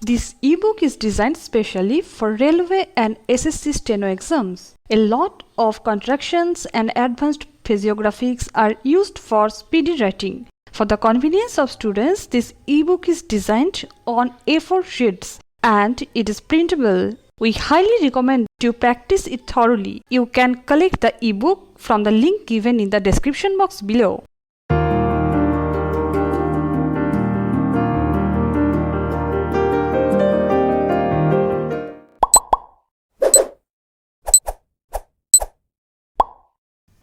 This ebook is designed specially for railway and SSC steno exams. A lot of contractions and advanced physiographics are used for speedy writing. For the convenience of students, this ebook is designed on A4 sheets and it is printable. We highly recommend you practice it thoroughly. You can collect the ebook from the link given in the description box below.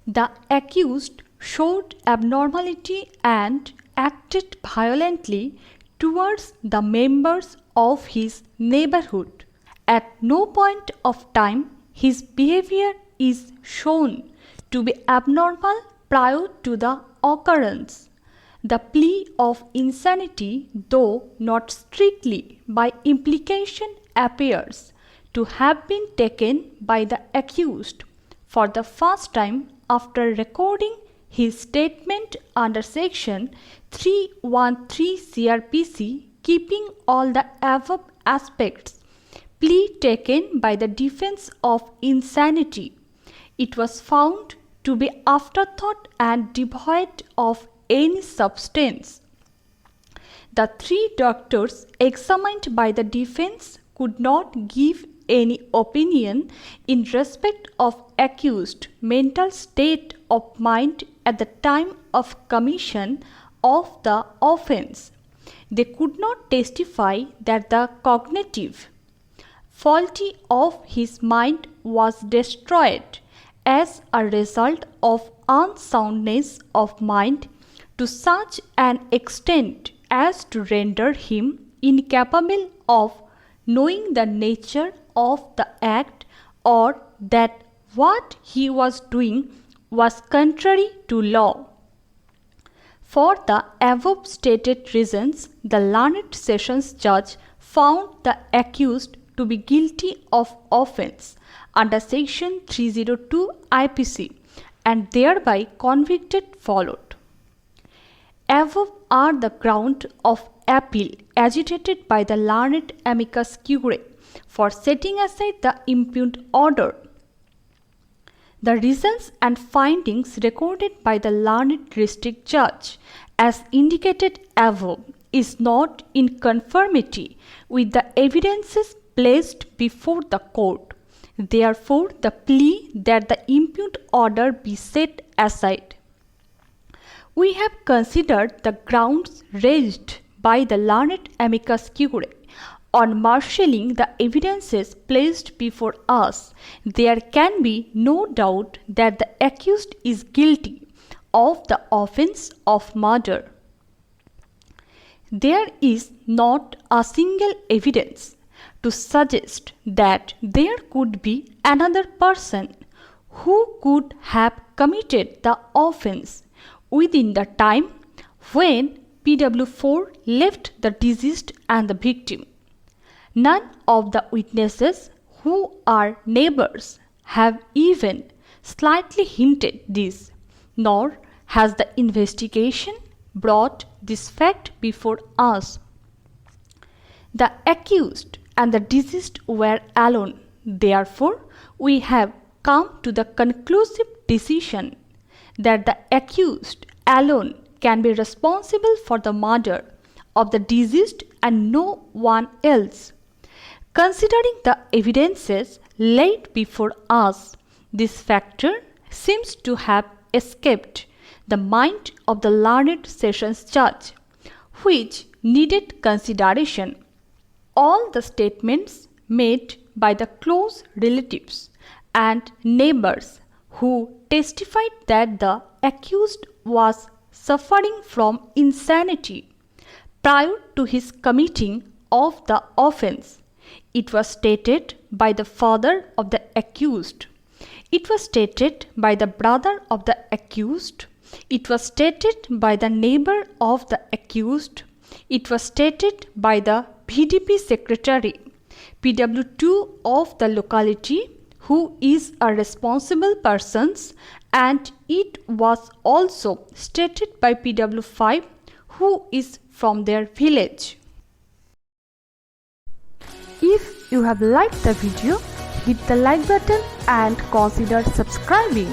The accused showed abnormality and acted violently towards the members of his neighborhood. At no point of time his behavior is shown to be abnormal prior to the occurrence. The plea of insanity, though not strictly by implication, appears to have been taken by the accused for the first time after recording his statement under section 313 CRPC, keeping all the above aspects. Plea taken by the defense of insanity. It was found to be afterthought and devoid of any substance. The three doctors examined by the defense could not give any opinion in respect of accused mental state of mind at the time of commission of the offence. They could not testify that the cognitive faculty of his mind was destroyed as a result of unsoundness of mind to such an extent as to render him incapable of knowing the nature of the act, or that what he was doing was contrary to law. For the above stated reasons, the learned Sessions Judge found the accused to be guilty of offence under section 302 IPC and thereby convicted followed. Above are the grounds of appeal agitated by the learned amicus curiae for setting aside the impugned order. The reasons and findings recorded by the learned district judge, as indicated above, is not in conformity with the evidences placed before the court. Therefore, the plea that the impugned order be set aside. We have considered the grounds raised by the learned amicus curiae on marshalling the evidences placed before us. There can be no doubt that the accused is guilty of the offence of murder. There is not a single evidence to suggest that there could be another person who could have committed the offence within the time when PW4 left the deceased and the victim. None of the witnesses who are neighbors have even slightly hinted this, nor has the investigation brought this fact before us. The accused and the deceased were alone. Therefore, we have come to the conclusive decision that the accused alone can be responsible for the murder of the deceased and no one else. Considering the evidences laid before us, this factor seems to have escaped the mind of the learned Sessions Judge, which needed consideration. All the statements made by the close relatives and neighbors who testified that the accused was suffering from insanity prior to his committing of the offence. It was stated by the father of the accused. It was stated by the brother of the accused. It was stated by the neighbor of the accused. It was stated by the PDP secretary, PW2 of the locality, who is a responsible person, and it was also stated by PW5, who is from their village. you have liked the video, hit the like button and consider subscribing.